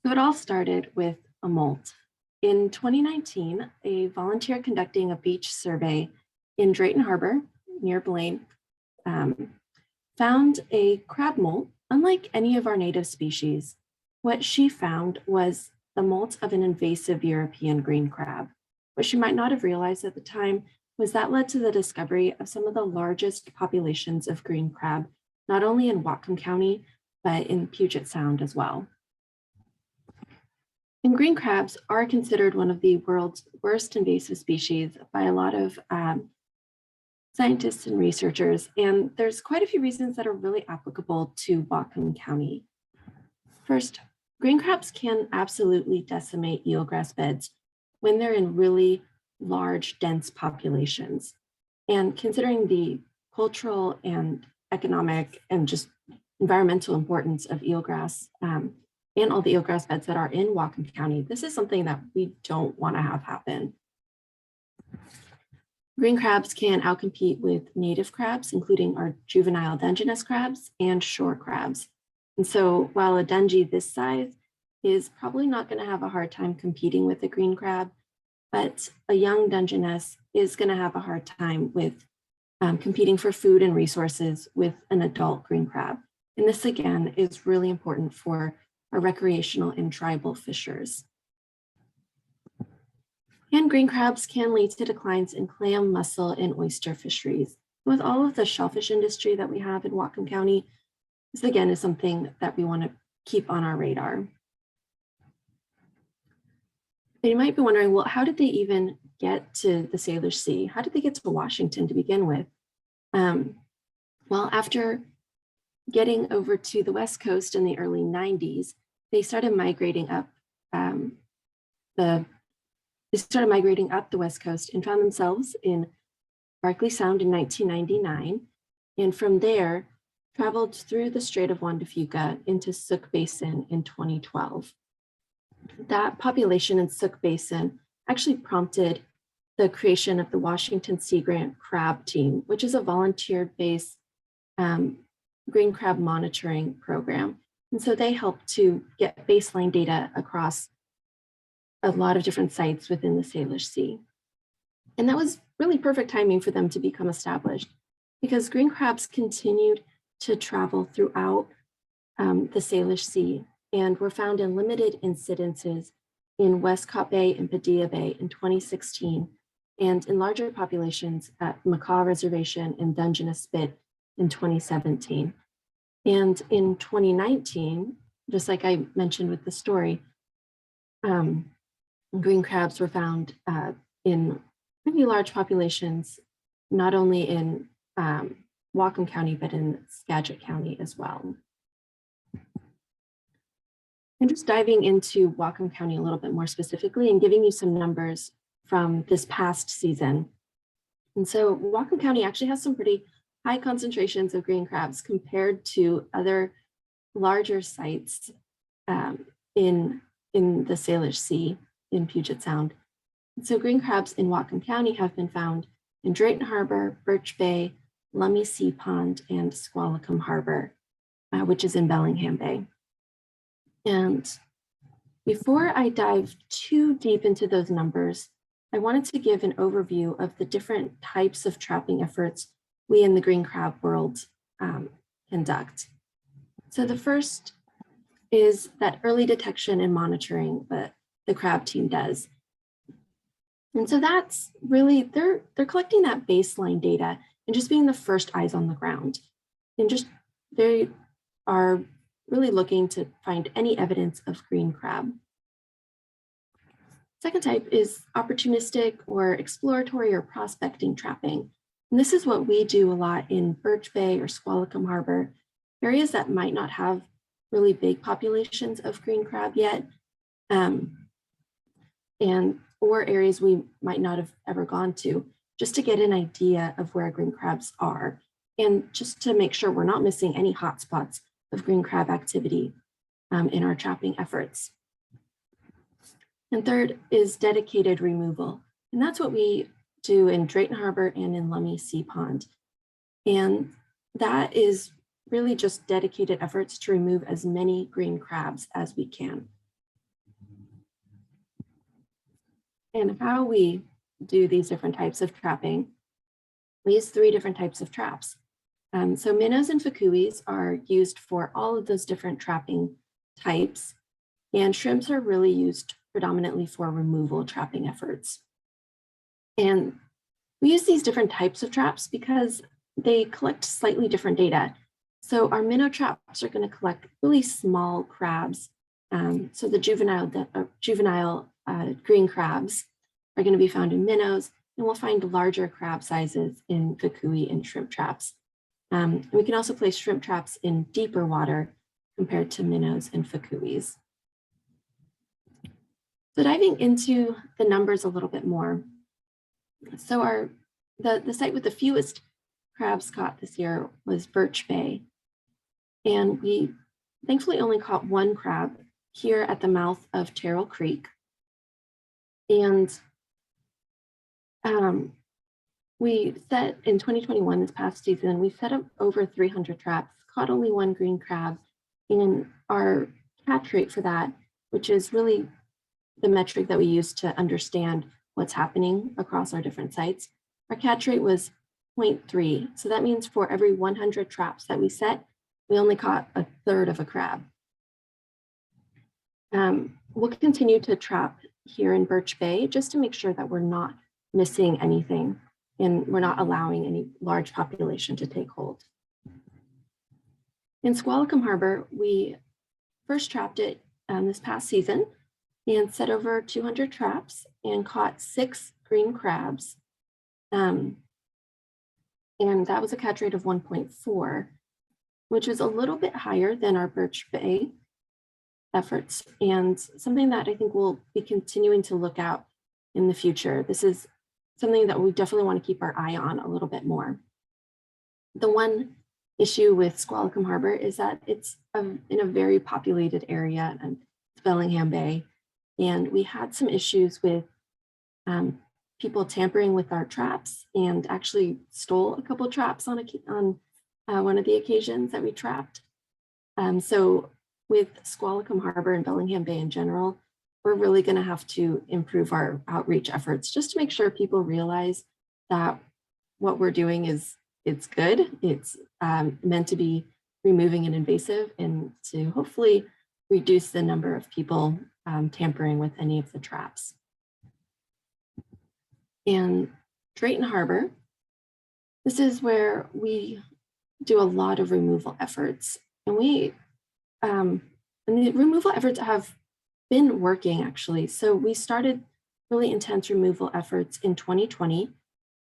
So it all started with a molt. In 2019, a volunteer conducting a beach survey in Drayton Harbor near Blaine found a crab molt. Unlike any of our native species, what she found was the molt of an invasive European green crab. What she might not have realized at the time was that led to the discovery of some of the largest populations of green crab, not only in Whatcom County, but in Puget Sound as well. And green crabs are considered one of the world's worst invasive species by a lot of scientists and researchers, and there's quite a few reasons that are really applicable to Whatcom County. First, green crabs can absolutely decimate eelgrass beds when they're in really large, dense populations. And considering the cultural and economic and just environmental importance of eelgrass and all the eelgrass beds that are in Whatcom County, this is something that we don't want to have happen. Green crabs can outcompete with native crabs, including our juvenile Dungeness crabs and shore crabs. And so while a Dungie this size is probably not going to have a hard time competing with a green crab, but a young Dungeness is going to have a hard time with competing for food and resources with an adult green crab. And this, again, is really important for our recreational and tribal fishers. And green crabs can lead to declines in clam, mussel, and oyster fisheries. With all of the shellfish industry that we have in Whatcom County, this again is something that we want to keep on our radar. And you might be wondering, well, how did they even get to the Salish Sea? How did they get to Washington to begin with? Well, after getting over to the West Coast in the early 90s, they started migrating up the West Coast and found themselves in Berkeley Sound in 1999. And from there, traveled through the Strait of Juan de Fuca into Sook Basin in 2012. That population in Sook Basin actually prompted the creation of the Washington Sea Grant Crab Team, which is a volunteer-based green crab monitoring program. And so they help to get baseline data across a lot of different sites within the Salish Sea. And that was really perfect timing for them to become established because green crabs continued to travel throughout the Salish Sea and were found in limited incidences in Westcott Bay and Padilla Bay in 2016, and in larger populations at Macaw Reservation and Dungeness Spit in 2017. And in 2019, just like I mentioned with the story, green crabs were found in pretty large populations, not only in Whatcom County, but in Skagit County as well. And just diving into Whatcom County a little bit more specifically and giving you some numbers from this past season. And so Whatcom County actually has some pretty high concentrations of green crabs compared to other larger sites in the Salish Sea in Puget Sound. And so green crabs in Whatcom County have been found in Drayton Harbor, Birch Bay, Lummi Sea Pond, and Squalicum Harbor, which is in Bellingham Bay. And before I dive too deep into those numbers, I wanted to give an overview of the different types of trapping efforts we in the green crab world conduct. So the first is that early detection and monitoring that the crab team does. And so that's really, they're collecting that baseline data and just being the first eyes on the ground. And just, they are really looking to find any evidence of green crab. Second type is opportunistic or exploratory or prospecting trapping. And this is what we do a lot in Birch Bay or Squalicum Harbor, areas that might not have really big populations of green crab yet, or areas we might not have ever gone to, just to get an idea of where green crabs are, and just to make sure we're not missing any hotspots of green crab activity in our trapping efforts. And third is dedicated removal. And that's what we do in Drayton Harbor and in Lummi Sea Pond. And that is really just dedicated efforts to remove as many green crabs as we can. And how we do these different types of trapping, we use 3 different types of traps. So minnows and fukuis are used for all of those different trapping types, and shrimps are really used predominantly for removal trapping efforts. And we use these different types of traps because they collect slightly different data. So our minnow traps are going to collect really small crabs. So the juvenile green crabs are going to be found in minnows, and we'll find larger crab sizes in fukui and shrimp traps. We can also place shrimp traps in deeper water compared to minnows and fukuis. So diving into the numbers a little bit more. So the site with the fewest crabs caught this year was Birch Bay. And we thankfully only caught 1 crab here at the mouth of Terrell Creek. And we set in 2021, this past season, we set up over 300 traps, caught only 1 green crab, and our catch rate for that, which is really the metric that we use to understand what's happening across our different sites, our catch rate was 0.3. So that means for every 100 traps that we set, we only caught 1/3 of a crab. We'll continue to trap here in Birch Bay just to make sure that we're not missing anything and we're not allowing any large population to take hold. In Squalicum Harbor, we first trapped it this past season and set over 200 traps and caught 6 green crabs. And that was a catch rate of 1.4, which was a little bit higher than our Birch Bay efforts, and something that I think we'll be continuing to look at in the future. This is something that we definitely want to keep our eye on a little bit more. The one issue with Squalicum Harbor is that it's in a very populated area, and it's Bellingham Bay, and we had some issues with people tampering with our traps and actually stole a couple traps on one of the occasions that we trapped. So with Squalicum Harbor and Bellingham Bay in general, we're really going to have to improve our outreach efforts just to make sure people realize that what we're doing it's good. It's meant to be removing an invasive and to hopefully reduce the number of people tampering with any of the traps. And Drayton Harbor, this is where we do a lot of removal efforts, and the removal efforts have been working actually. So we started really intense removal efforts in 2020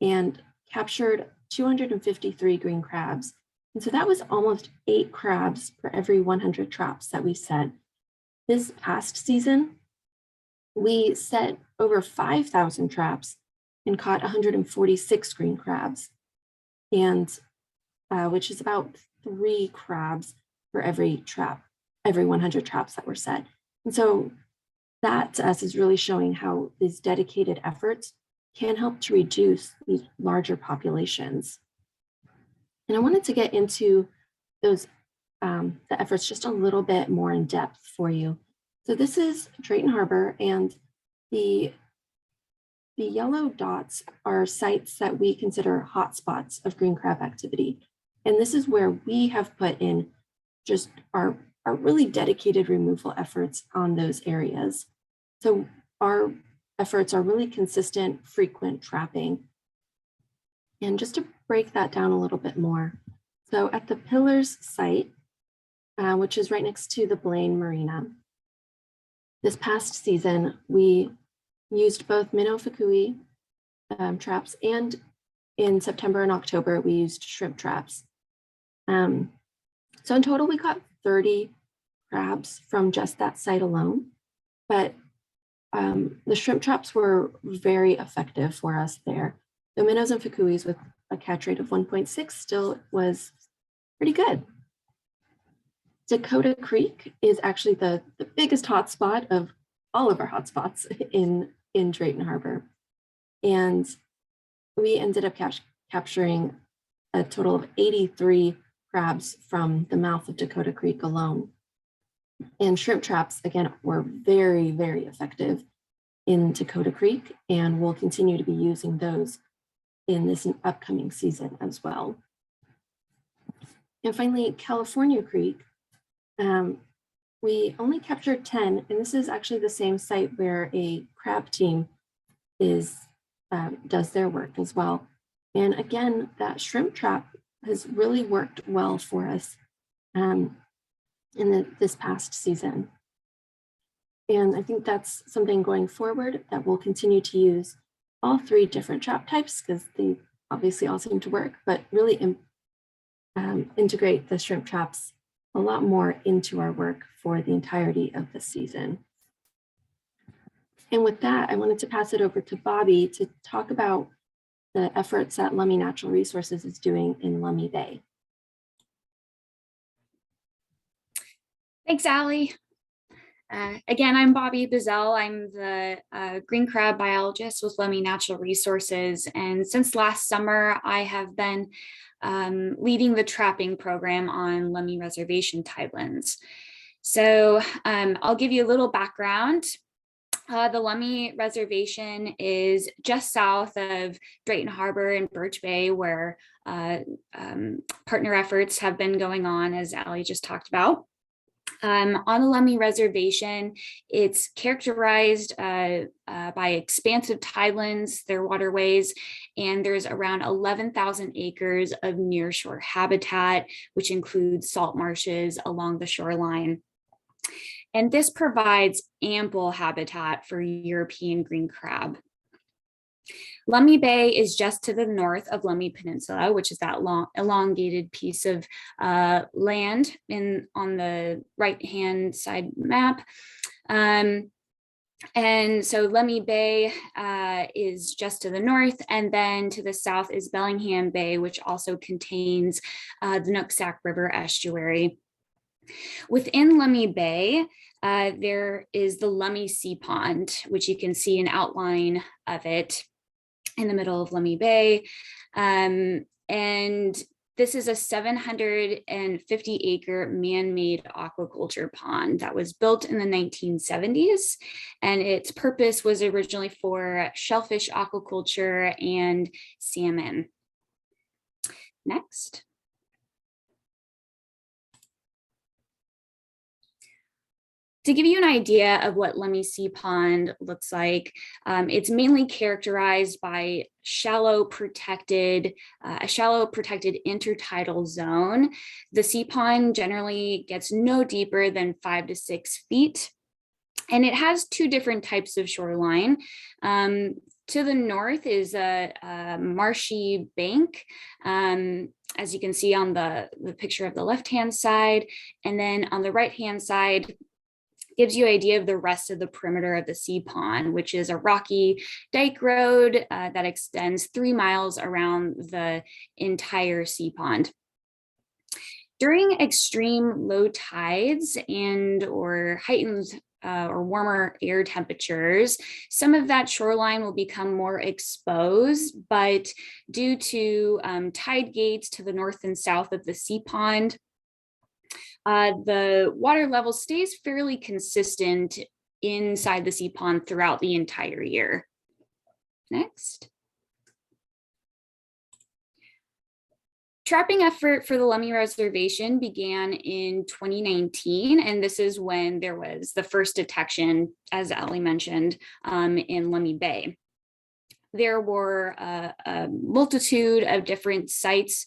and captured 253 green crabs. And so that was almost 8 crabs for every 100 traps that we set. This past season, we set over 5,000 traps and caught 146 green crabs, and which is about 3 crabs for every 100 traps that were set. And so that to us is really showing how these dedicated efforts can help to reduce these larger populations. And I wanted to get into those the efforts just a little bit more in depth for you. So this is Drayton Harbor, and the yellow dots are sites that we consider hotspots of green crab activity. And this is where we have put in just our really dedicated removal efforts on those areas. So our efforts are really consistent, frequent trapping. And just to break that down a little bit more. So at the Pillars site, which is right next to the Blaine Marina, this past season, we used both minnow fukui traps, and in September and October, we used shrimp traps. So in total, we caught 30 crabs from just that site alone, but the shrimp traps were very effective for us there. The minnows and fukuis with a catch rate of 1.6 still was pretty good. Dakota Creek is actually the biggest hotspot of all of our hotspots in Drayton Harbor. And we ended up capturing a total of 83 crabs from the mouth of Dakota Creek alone. And shrimp traps, again, were very, very effective. in Dakota Creek, and we'll continue to be using those in this upcoming season as well. And finally, California Creek, we only captured 10, and this is actually the same site where a crab team does their work as well. And again, that shrimp trap has really worked well for us in this past season. And I think that's something going forward that we'll continue to use all 3 different trap types, because they obviously all seem to work, but really integrate the shrimp traps a lot more into our work for the entirety of the season. And with that, I wanted to pass it over to Bobby to talk about the efforts that Lummi Natural Resources is doing in Lummi Bay. Thanks, Allie. Again, I'm Bobby Bazell. I'm the green crab biologist with Lummi Natural Resources. And since last summer, I have been leading the trapping program on Lummi Reservation tidelands. So I'll give you a little background. The Lummi Reservation is just south of Drayton Harbor and Birch Bay, where partner efforts have been going on, as Allie just talked about. On the Lummi Reservation, it's characterized by expansive tidelands, their waterways, and there's around 11,000 acres of nearshore habitat, which includes salt marshes along the shoreline. And this provides ample habitat for European green crab. Lummi Bay is just to the north of Lummi Peninsula, which is that long, elongated piece of land on the right-hand side map. And so Lummi Bay is just to the north, and then to the south is Bellingham Bay, which also contains the Nooksack River estuary. Within Lummi Bay, there is the Lummi Sea Pond, which you can see an outline of it in the middle of Lummi Bay. And this is a 750-acre man-made aquaculture pond that was built in the 1970s. And its purpose was originally for shellfish aquaculture and salmon. Next. To give you an idea of what Lummi Sea Pond looks like, it's mainly characterized by a shallow protected intertidal zone. The sea pond generally gets no deeper than 5 to 6 feet. And it has 2 different types of shoreline. To the north is a marshy bank, as you can see on the picture of the left-hand side. And then on the right-hand side, gives you an idea of the rest of the perimeter of the sea pond, which is a rocky dike road that extends 3 miles around the entire sea pond. During extreme low tides or heightened or warmer air temperatures, some of that shoreline will become more exposed, but due to tide gates to the north and south of the sea pond, the water level stays fairly consistent inside the sea pond throughout the entire year. Next. Trapping effort for the Lummi Reservation began in 2019, and this is when there was the first detection, as Allie mentioned, in Lummi Bay. There were a multitude of different sites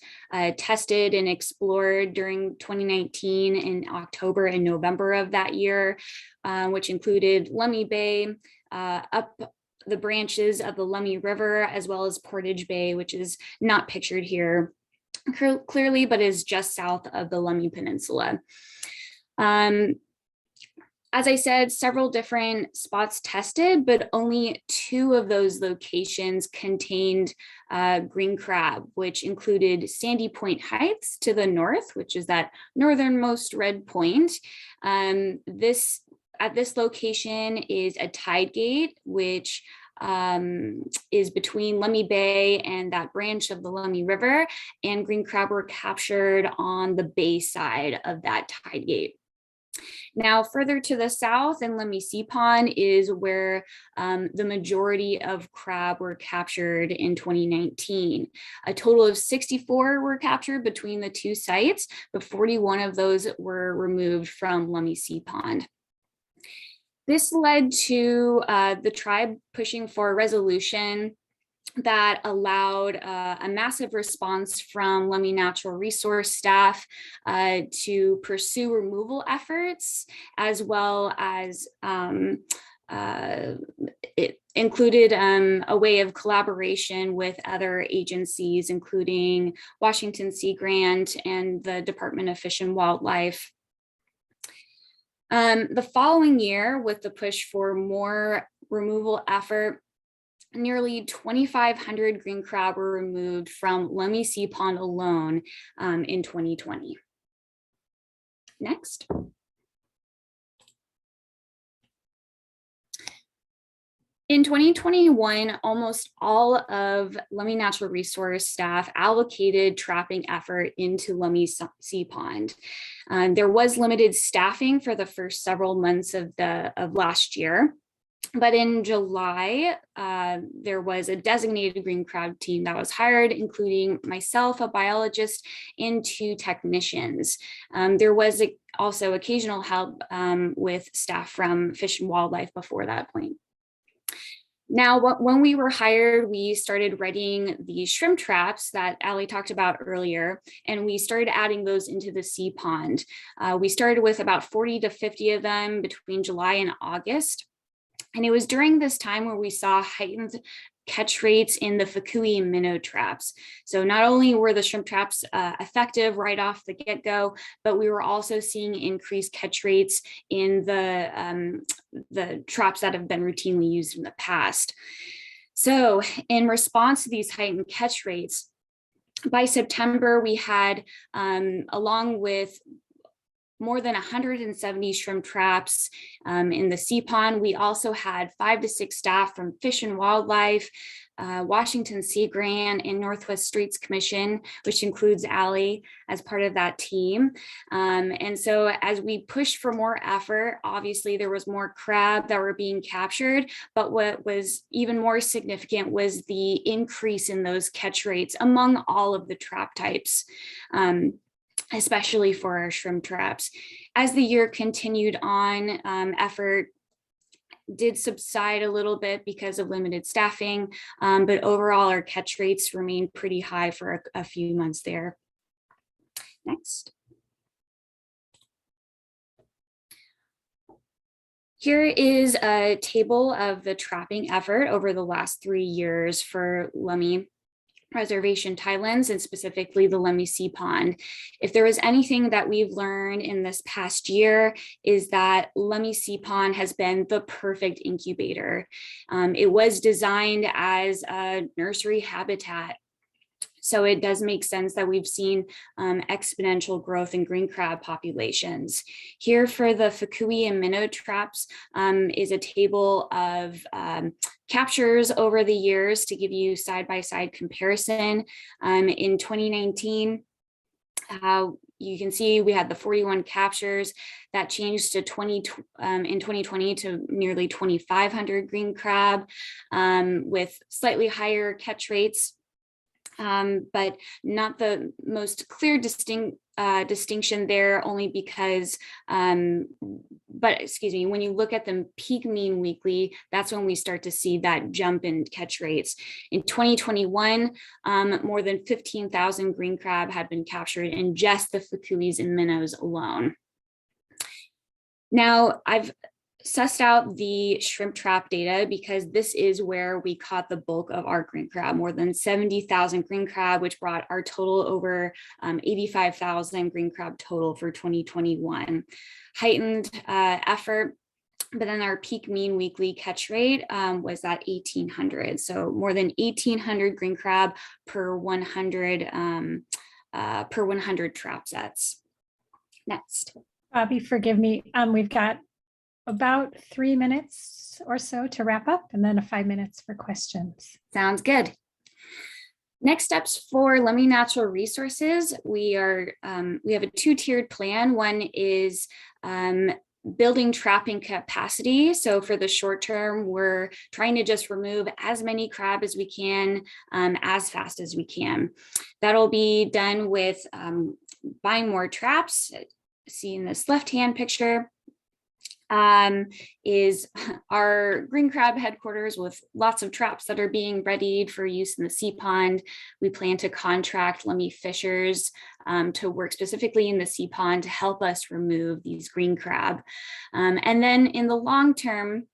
tested and explored during 2019 in October and November of that year, which included Lummi Bay, up the branches of the Lummi River, as well as Portage Bay, which is not pictured here clearly, but is just south of the Lummi Peninsula. As I said, several different spots tested, but only 2 of those locations contained green crab, which included Sandy Point Heights to the north, which is that northernmost red point. At this location is a tide gate, which is between Lummi Bay and that branch of the Lummi River, and green crab were captured on the bay side of that tide gate. Now, further to the south in Lummi Sea Pond is where the majority of crab were captured in 2019. A total of 64 were captured between the two sites, but 41 of those were removed from Lummi Sea Pond. This led to the tribe pushing for a resolution that allowed a massive response from Lummi Natural Resource staff to pursue removal efforts, as well as it included a way of collaboration with other agencies, including Washington Sea Grant and the Department of Fish and Wildlife. The following year, with the push for more removal effort, nearly 2,500 green crab were removed from Lummi Sea Pond alone in 2020. Next. In 2021, almost all of Lummi Natural Resource staff allocated trapping effort into Lummi Sea Pond. There was limited staffing for the first several months of last year. But in July, there was a designated green crab team that was hired, including myself, a biologist, and 2 technicians. There was also occasional help with staff from Fish and Wildlife before that point. Now, when we were hired, we started readying the shrimp traps that Ali talked about earlier, and we started adding those into the sea pond. We started with about 40 to 50 of them between July and August. And it was during this time where we saw heightened catch rates in the Fukui and minnow traps. So not only were the shrimp traps effective right off the get-go, but we were also seeing increased catch rates in the traps that have been routinely used in the past. So in response to these heightened catch rates, by September, we had, along with more than 170 shrimp traps in the sea pond. We also had 5 to 6 staff from Fish and Wildlife, Washington Sea Grant, and Northwest Streets Commission, which includes Ali as part of that team. And so as we pushed for more effort, obviously there was more crab that were being captured, but what was even more significant was the increase in those catch rates among all of the trap types. Especially for our shrimp traps. As the year continued on, effort did subside a little bit because of limited staffing, but overall our catch rates remained pretty high for a few months there. Next. Here is a table of the trapping effort over the last 3 years for Lummi Reservation tidelands, and specifically the Lummi Sea Pond. If there was anything that we've learned in this past year, is that Lummi Sea Pond has been the perfect incubator. It was designed as a nursery habitat. So it does make sense that we've seen exponential growth in green crab populations. Here for the Fukui and minnow traps is a table of captures over the years to give you side-by-side comparison. In 2019, you can see we had the 41 captures that changed to in 2020 to nearly 2,500 green crab with slightly higher catch rates. But not the most clear distinction there, only because, but excuse me, when you look at them peak mean weekly, that's when we start to see that jump in catch rates. In 2021, more than 15,000 green crab had been captured in just the Fukuis and minnows alone. Now, I've sussed out the shrimp trap data because this is where we caught the bulk of our green crab, more than 70,000 green crab, which brought our total over 85,000 green crab total for 2021. Heightened effort, but then our peak mean weekly catch rate was at 1,800. So more than 1,800 green crab per 100 trap sets. Next. Bobby, forgive me. We've got about 3 minutes or so to wrap up, and then 5 minutes for questions. Sounds good. Next steps for Lummi Natural Resources, we have a 2-tiered plan. One is building trapping capacity. So for the short term, we're trying to just remove as many crab as we can, as fast as we can. That'll be done with buying more traps. See in this left-hand picture is our green crab headquarters with lots of traps that are being readied for use in the sea pond. We plan to contract Lummi fishers to work specifically in the sea pond to help us remove these green crab. And then in the long term,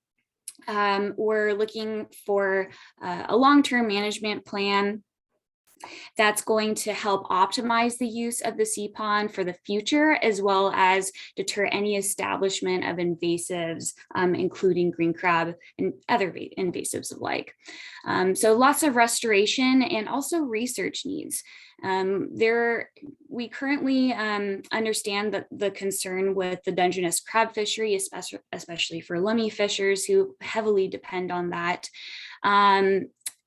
we're looking for a long-term management plan that's going to help optimize the use of the sea pond for the future, as well as deter any establishment of invasives, including green crab and other invasives alike. So lots of restoration and also research needs. We currently understand that the concern with the Dungeness crab fishery, especially for Lummi fishers who heavily depend on that.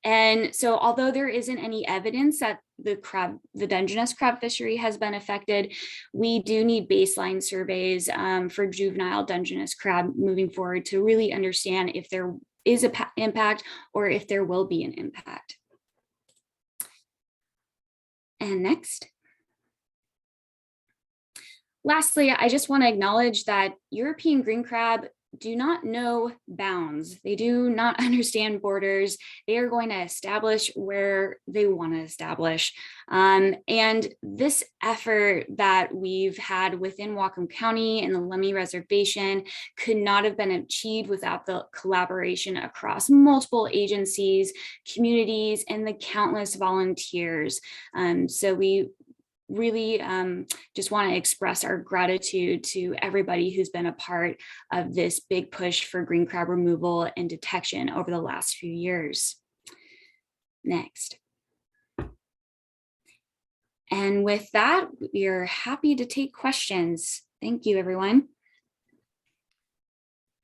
And so although there isn't any evidence that the Dungeness crab fishery has been affected, we do need baseline surveys for juvenile Dungeness crab moving forward to really understand if there is an impact or if there will be an impact. And next. Lastly, I just want to acknowledge that European green crab do not know bounds. They do not understand borders. They are going to establish where they want to establish. And this effort that we've had within Whatcom County and the Lummi Reservation could not have been achieved without the collaboration across multiple agencies, communities, and the countless volunteers. So we really just want to express our gratitude to everybody who's been a part of this big push for green crab removal and detection over the last few years. Next. And with that, we are happy to take questions. Thank you, everyone.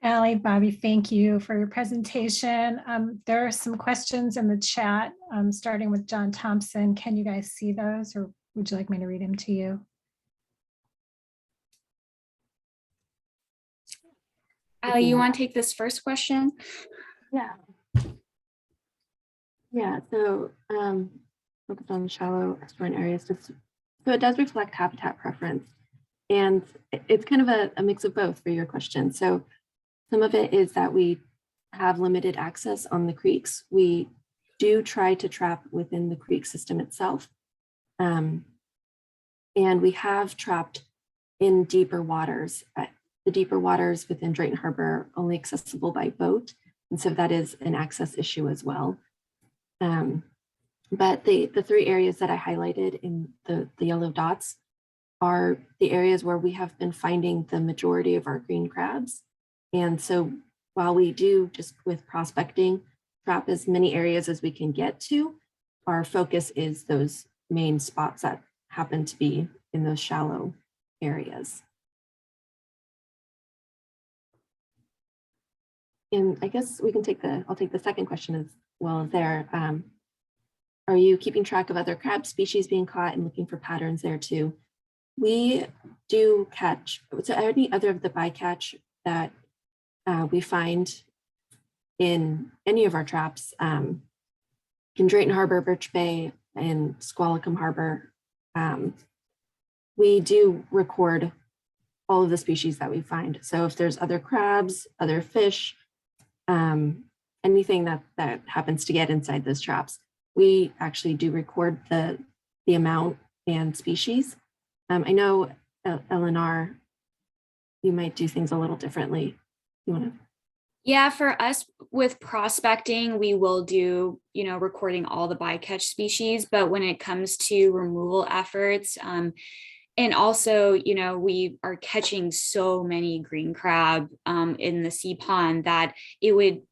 Allie, Bobby, thank you for your presentation. There are some questions in the chat, starting with John Thompson. Can you guys see those, or would you like me to read them to you? Allie, you want to take this first question? Yeah. Yeah, so focus on shallow exploring areas. So it does reflect habitat preference. And it's kind of a mix of both for your question. So some of it is that we have limited access on the creeks. We do try to trap within the creek system itself. And we have trapped in deeper waters. The deeper waters within Drayton Harbor are only accessible by boat. And so that is an access issue as well. But the three areas that I highlighted in the yellow dots are the areas where we have been finding the majority of our green crabs. And so while we do, just with prospecting, trap as many areas as we can get to, our focus is those main spots that happen to be in those shallow areas. And I guess we can I'll take the second question as well there. Are you keeping track of other crab species being caught and looking for patterns there too? We do catch, so any other of the bycatch that we find in any of our traps, in Drayton Harbor, Birch Bay, and Squalicum Harbor, we do record all of the species that we find. So if there's other crabs, other fish, anything that happens to get inside those traps, we actually do record the amount and species. I know, Eleanor, you might do things a little differently. You want to? Yeah, for us with prospecting, we will do, recording all the bycatch species, but when it comes to removal efforts, and also, we are catching so many green crab in the sea pond that it would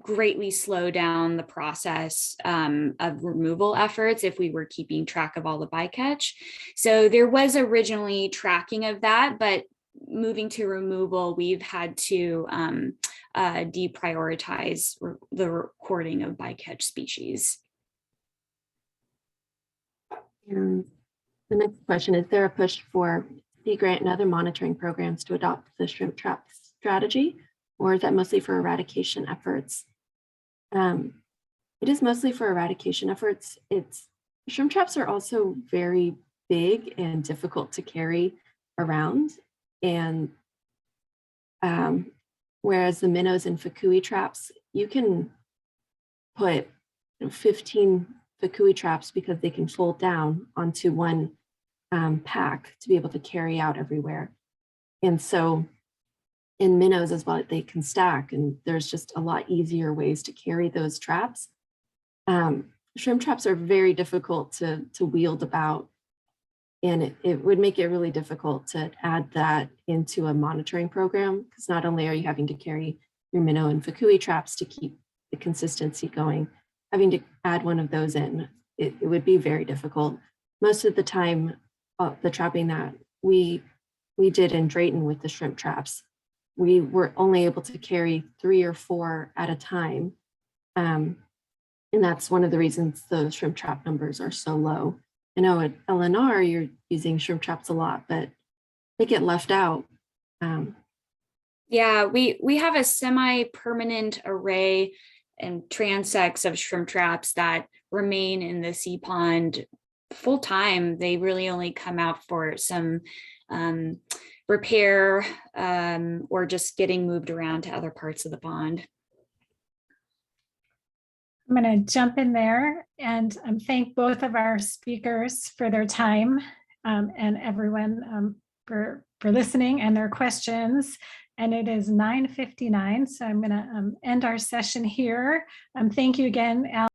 greatly slow down the process of removal efforts if we were keeping track of all the bycatch. So there was originally tracking of that, but moving to removal, we've had to deprioritize the recording of bycatch species. And the next question, is there a push for sea grant and other monitoring programs to adopt the shrimp trap strategy, or is that mostly for eradication efforts? It is mostly for eradication efforts. Shrimp traps are also very big and difficult to carry around. And whereas the minnows and fukui traps, you can put 15 fukui traps because they can fold down onto one pack to be able to carry out everywhere. And so in minnows as well, they can stack, and there's just a lot easier ways to carry those traps. Shrimp traps are very difficult to wield about, and it would make it really difficult to add that into a monitoring program, because not only are you having to carry your minnow and fukui traps to keep the consistency going, having to add one of those in, it would be very difficult. Most of the time, the trapping that we did in Drayton with the shrimp traps, we were only able to carry 3 or 4 at a time. And that's one of the reasons the shrimp trap numbers are so low. I know at LNR, you're using shrimp traps a lot, but they get left out. Yeah, we have a semi-permanent array and transects of shrimp traps that remain in the sea pond full time. They really only come out for some repair or just getting moved around to other parts of the pond. I'm going to jump in there and thank both of our speakers for their time and everyone for listening and their questions. And it is 9:59, so I'm going to end our session here. Thank you again, Al.